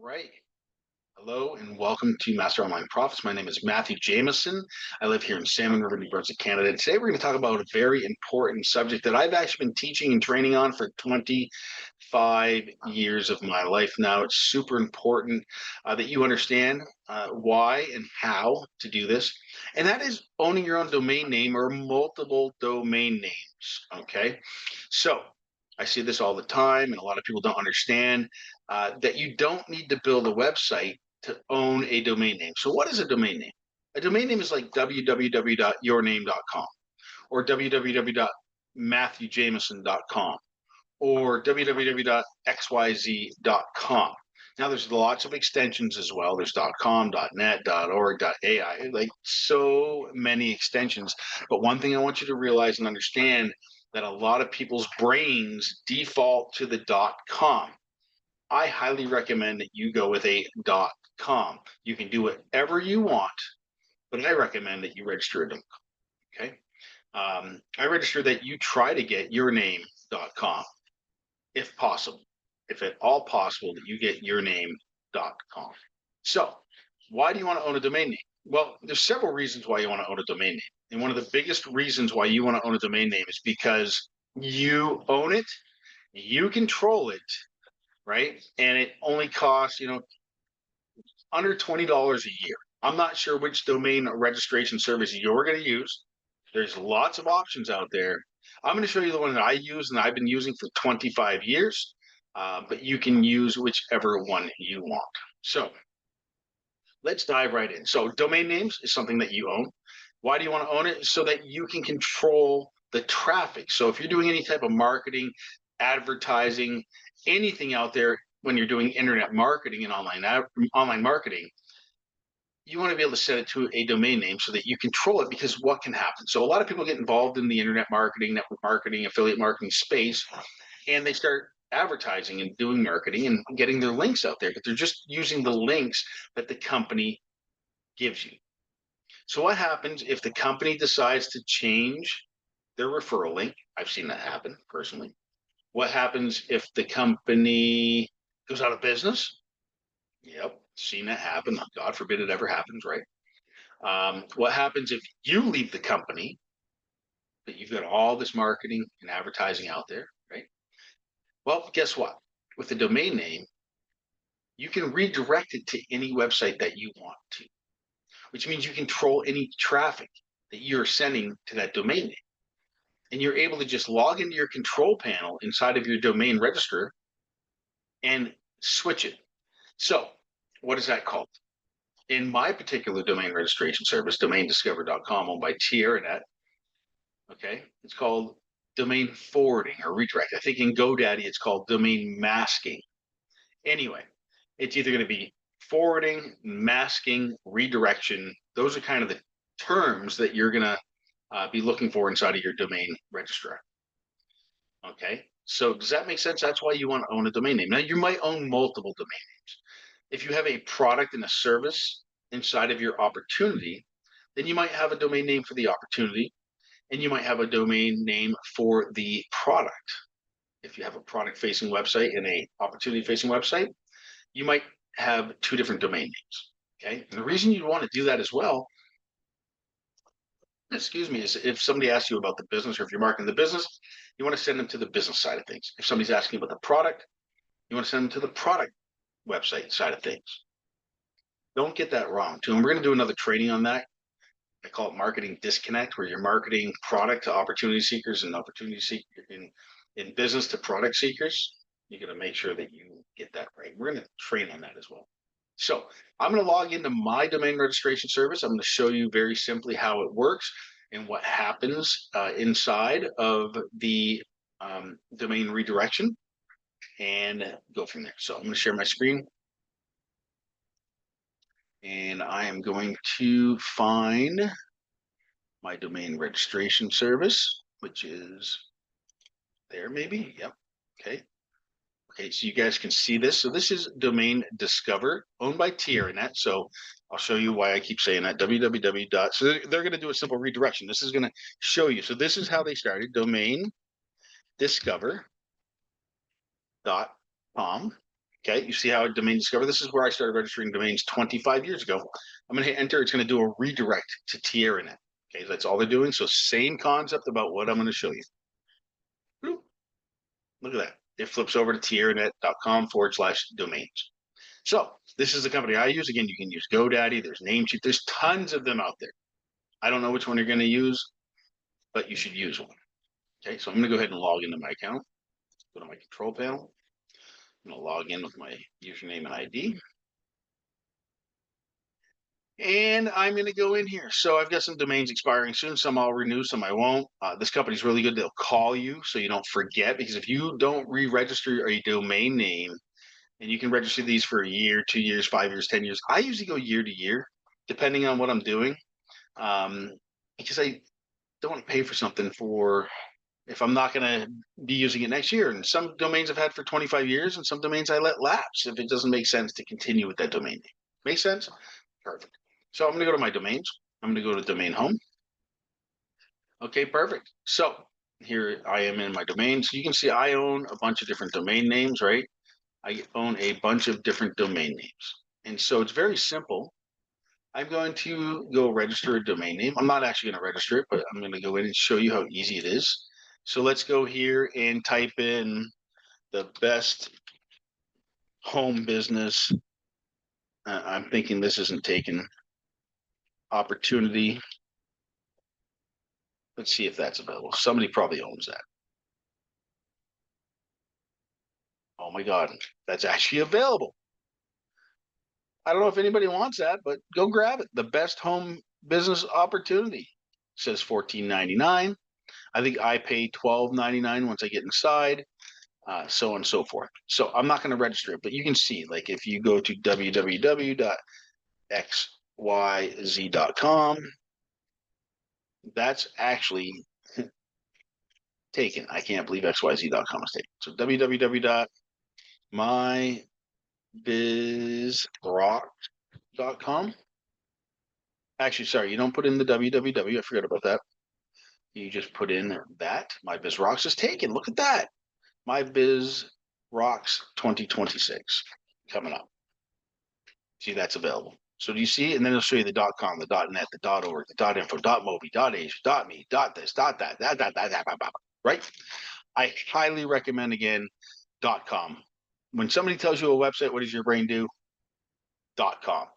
Right. Hello and welcome to Master Online Profits. My name is Matthew Jameson. I live here in Salmon River, New Brunswick, Canada. And today we're going to talk about a very important subject that I've actually been teaching and training on for 25 years of my life now. It's super important that you understand why and how to do this. And that is owning your own domain name or multiple domain names. Okay. So I see this all the time, and a lot of people don't understand that you don't need to build a website to own a domain name. So what is a domain name? A domain name is like www.yourname.com or www.matthewjameson.com or www.xyz.com. Now there's lots of extensions as well. There's .com, .net, .org, .ai, like so many extensions. But one thing I want you to realize and understand that a lot of people's brains default to the .com. I highly recommend that you go with a .com. You can do whatever you want, but I recommend that you register a .com. Okay. I register that you try to get yourname.com if possible, if at all possible, that you get yourname.com. So, why do you want to own a domain name? Well, there's several reasons why you want to own a domain name. And one of the biggest reasons why you want to own a domain name is because you own it, you control it, right? And it only costs, under $20 a year. I'm not sure which domain registration service you're going to use. There's lots of options out there. I'm going to show you the one that I use and I've been using for 25 years, but you can use whichever one you want. So let's dive right in. So domain names is something that you own. Why do you want to own it? So that you can control the traffic. So if you're doing any type of marketing, advertising, anything out there when you're doing internet marketing and online marketing, you want to be able to set it to a domain name so that you control it, because what can happen? So a lot of people get involved in the internet marketing, network marketing, affiliate marketing space, and they start advertising and doing marketing and getting their links out there, but they're just using the links that the company gives you. So what happens if the company decides to change their referral link? I've seen that happen personally. What happens if the company goes out of business? Yep, seen that happen. God forbid it ever happens, right? What happens if you leave the company, but you've got all this marketing and advertising out there, right? Well, guess what? With the domain name, you can redirect it to any website that you want to, which means you control any traffic that you're sending to that domain name. And you're able to just log into your control panel inside of your domain register and switch it. So, what is that called? In my particular domain registration service, domaindiscover.com, owned by TierraNet, okay, it's called domain forwarding or redirect. I think in GoDaddy it's called domain masking. Anyway, it's either going to be forwarding, masking, redirection. Those are kind of the terms that you're going to be looking for inside of your domain registrar. Okay, so does that make sense? That's why you want to own a domain name. Now, you might own multiple domain names. If you have a product and a service inside of your opportunity, then you might have a domain name for the opportunity, and you might have a domain name for the product. If you have a product facing website and a opportunity facing website, you might have two different domain names. Okay. And the reason you want to do that as well, excuse me, is if somebody asks you about the business, or if you're marketing the business, you want to send them to the business side of things. If somebody's asking about the product, you want to send them to the product website side of things. Don't get that wrong too. And we're going to do another training on that. I call it marketing disconnect, where you're marketing product to opportunity seekers and opportunity seekers in business to product seekers. You got to make sure that you get that right. We're going to train on that as well. So I'm going to log into my domain registration service. I'm going to show you very simply how it works and what happens inside of the domain redirection, and go from there. So I'm going to share my screen, and I am going to find my domain registration service, which is there maybe. Yep. Okay. Okay, so you guys can see this. So this is Domain Discover, owned by TierraNet. So I'll show you why I keep saying that. www. So they're going to do a simple redirection. This is going to show you. So this is how they started. Domain Discover.com. Okay, you see how Domain Discover, this is where I started registering domains 25 years ago. I'm going to hit enter. It's going to do a redirect to TierraNet. Okay, that's all they're doing. So same concept about what I'm going to show you. Bloop. Look at that. It flips over to tierranet.com/domains. So this is the company I use. Again, you can use GoDaddy. There's Namecheap. There's tons of them out there. I don't know which one you're going to use, but you should use one. Okay, so I'm going to go ahead and log into my account. Go to my control panel. I'm going to log in with my username and ID. And I'm going to go in here. So I've got some domains expiring soon. Some I'll renew, some I won't. This company's really good. They'll call you so you don't forget, because if you don't re-register a domain name, and you can register these for a year, 2 years, 5 years, 10 years. I usually go year to year, depending on what I'm doing, because I don't want to pay for something for if I'm not going to be using it next year. And some domains I've had for 25 years, and some domains I let lapse if it doesn't make sense to continue with that domain name. Make sense? Perfect. So I'm going to go to my domains. I'm going to go to domain home. Okay, perfect. So here I am in my domain. So you can see I own a bunch of different domain names, right? I own a bunch of different domain names. And so it's very simple. I'm going to go register a domain name. I'm not actually going to register it, but I'm going to go in and show you how easy it is. So let's go here and type in the best home business. I'm thinking this isn't taken. Opportunity. Let's see if that's available. Somebody probably owns that. Oh my God, that's actually available. I don't know if anybody wants that, but go grab it. The best home business opportunity. It says $14.99. I think I pay $12.99 once I get inside, so on and so forth. So I'm not going to register it, but you can see, like, if you go to www.xyz.com, that's actually taken. I can't believe xyz.com is taken. So www.mybizrock.com. Actually, sorry, you don't put in the www. I forgot about that. You just put in that. My Biz Rocks is taken. Look at that. My Biz Rocks 2026 coming up. See, that's available. So do you see? And then it'll show you the .com, the .net, the .org, the .info, .mobi, .asia, .me, .this, that, right? I highly recommend, again, .com. When somebody tells you a website, what does your brain do? .com.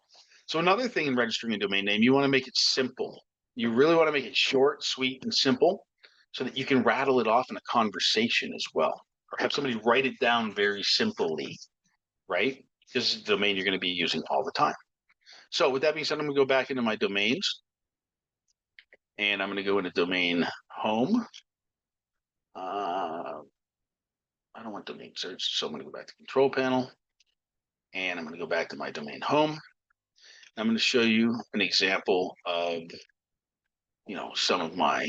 So another thing in registering a domain name, you want to make it simple. You really want to make it short, sweet, and simple so that you can rattle it off in a conversation as well, or have somebody write it down very simply, right? This is the domain you're going to be using all the time. So with that being said, I'm going to go back into my domains, and I'm going to go into domain home. I don't want domain search, so I'm going to go back to control panel, and I'm going to go back to my domain home. I'm going to show you an example of, some of my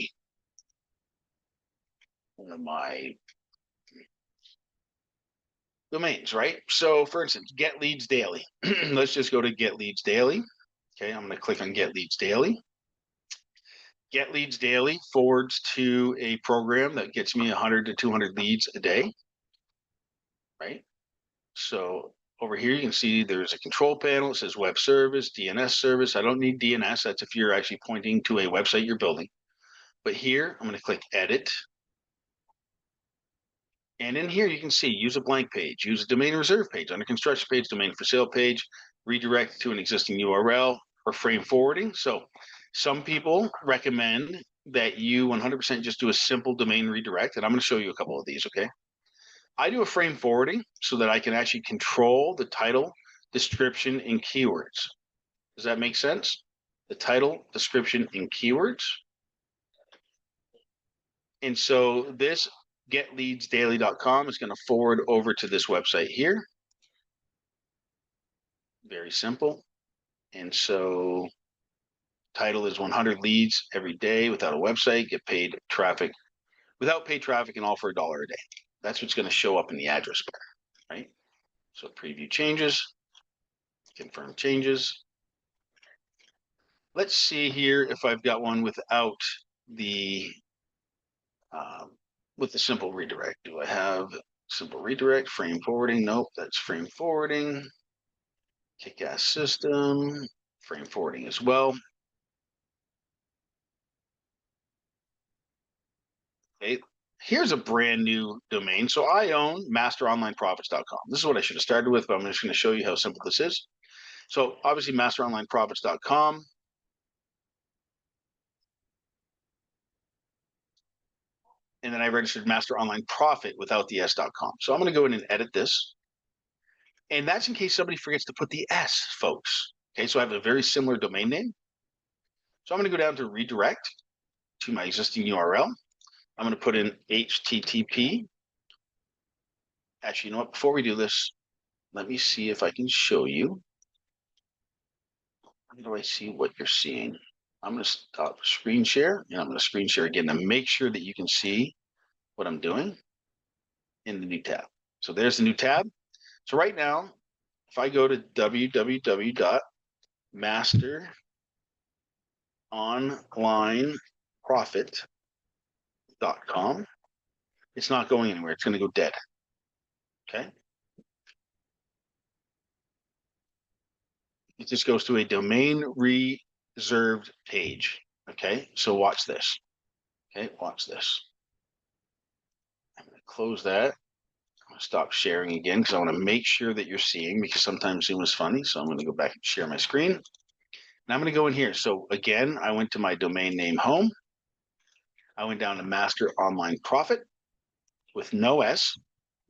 domains, right? So for instance, Get Leads Daily. Let's just go to Get Leads Daily. Okay, I'm going to click on Get Leads Daily. Get Leads Daily forwards to a program that gets me 100 to 200 leads a day, right? So over here, you can see there's a control panel. It says web service, DNS service. I don't need DNS. That's if you're actually pointing to a website you're building. But here, I'm going to click Edit. And in here, you can see use a blank page, use a domain reserve page, under construction page, domain for sale page, redirect to an existing URL, or frame forwarding. So some people recommend that you 100% just do a simple domain redirect. And I'm going to show you a couple of these, okay? I do a frame forwarding so that I can actually control the title, description, and keywords. Does that make sense? The title, description, and keywords. And so this getleadsdaily.com is going to forward over to this website here. Very simple. And so title is 100 leads every day without a website, get paid traffic, without paid traffic, and all for $1 a day. That's what's going to show up in the address bar, right? So preview changes, confirm changes. Let's see here if I've got one without the with the simple redirect. Do I have Simple redirect, frame forwarding. Nope, that's frame forwarding. Kick-ass system, frame forwarding as well. Okay, here's a brand new domain. So I own masteronlineprofits.com. This is what I should have started with, but I'm just going to show you how simple this is. So obviously masteronlineprofits.com. And then I registered Master Online Profit without the S.com. So I'm going to go in and edit this. And that's in case somebody forgets to put the S, folks. Okay, so I have a very similar domain name. So I'm going to go down to redirect to my existing URL. I'm going to put in HTTP. Actually, you know what? Before we do this, let me see if I can show you. How do I see what you're seeing? I'm going to stop screen share, and I'm going to screen share again to make sure that you can see what I'm doing in the new tab. So there's the new tab. So right now, if I go to www.masteronlineprofit.com, it's not going anywhere. It's going to go dead. Okay. It just goes to a domain reserved page. Okay. So watch this. Okay. Watch this. I'm going to close that. I'm going to stop sharing again because I want to make sure that you're seeing, because sometimes Zoom is funny. So I'm going to go back and share my screen. And I'm going to go in here. So again, I went to my domain name home. I went down to Master Online Profit with no S.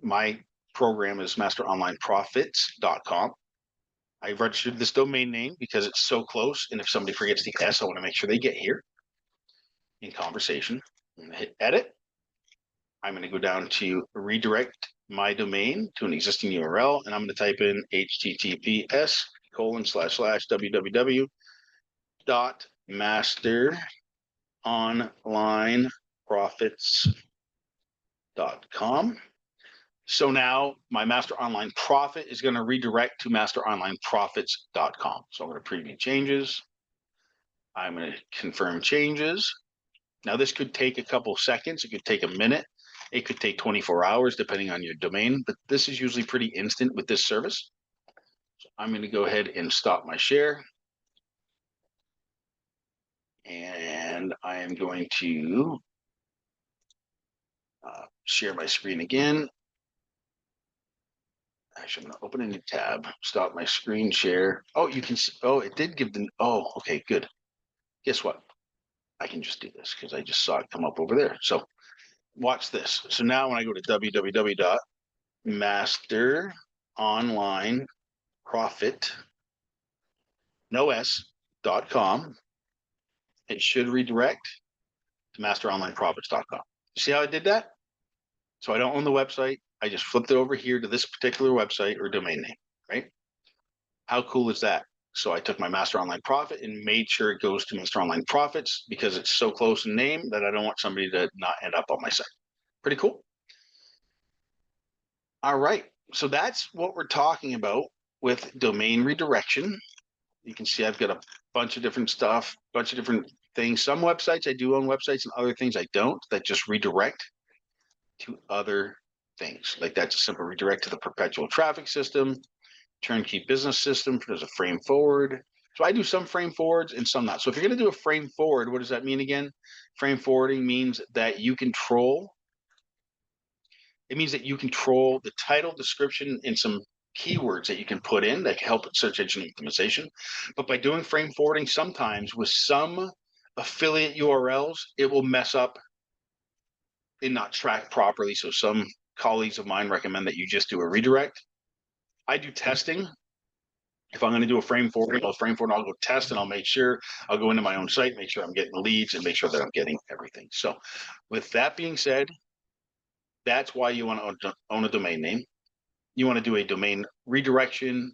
My program is masteronlineprofits.com. I registered this domain name because it's so close. And if somebody forgets the S, I want to make sure they get here in conversation. I'm going to hit edit. I'm going to go down to redirect my domain to an existing URL, and I'm going to type in https://www.masteronlineprofits.com. So now my Master Online Profit is going to redirect to masteronlineprofits.com. So I'm going to preview changes. I'm going to confirm changes. Now this could take a couple seconds. It could take a minute. It could take 24 hours depending on your domain, but this is usually pretty instant with this service. So I'm going to go ahead and stop my share. And I am going to share my screen again. Actually, I'm going to open a new tab, stop my screen share. Oh, you can see, oh, it did give the, oh, okay, good. Guess what? I can just do this because I just saw it come up over there. So watch this. So now when I go to www.masteronlineprofit.com, it should redirect to masteronlineprofits.com. See how I did that? So I don't own the website. I just flipped it over here to this particular website or domain name, right? How cool is that? So I took my Master Online Profit and made sure it goes to Master Online Profits because it's so close in name that I don't want somebody to not end up on my site. Pretty cool. All right. So that's what we're talking about with domain redirection. You can see I've got a bunch of different stuff, bunch of different things. Some websites I do own websites, and other things I don't, that just redirect to other things. Like that's a simple redirect to the perpetual traffic system, turnkey business system. There's a frame forward. So I do some frame forwards and some not. So if you're going to do a frame forward, what does that mean again? Frame forwarding means that you control. It means that you control the title, description, and some keywords that you can put in that can help with search engine optimization. But by doing frame forwarding, sometimes with some affiliate URLs, it will mess up and not track properly. So some colleagues of mine recommend that you just do a redirect. I do testing. If I'm going to do a frame forward, I'll go test, and I'll make sure I'll go into my own site, make sure I'm getting leads, and make sure that I'm getting everything. So with that being said, that's why you want to own a domain name. You want to do a domain redirection,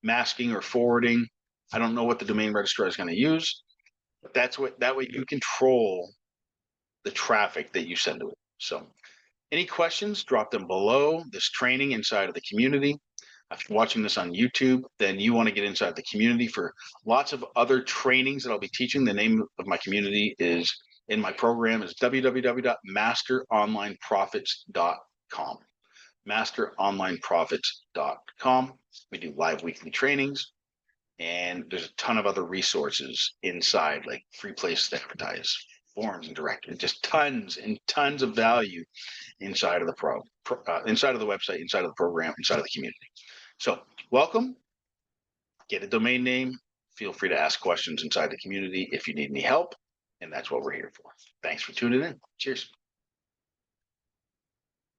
masking, or forwarding. I don't know what the domain registrar is going to use, but that way you control the traffic that you send to it. So any questions, drop them below this training inside of the community. If you're watching this on YouTube, then you want to get inside the community for lots of other trainings that I'll be teaching. The name of my community is in my program is www.masteronlineprofits.com. masteronlineprofits.com. masteronlineprofits.com. We do live weekly trainings, and there's a ton of other resources inside, like free places to advertise, forums and directories, just tons and tons of value inside of the inside of the website, inside of the program, inside of the community. So welcome, get a domain name, feel free to ask questions inside the community if you need any help, and that's what we're here for. Thanks for tuning in. Cheers.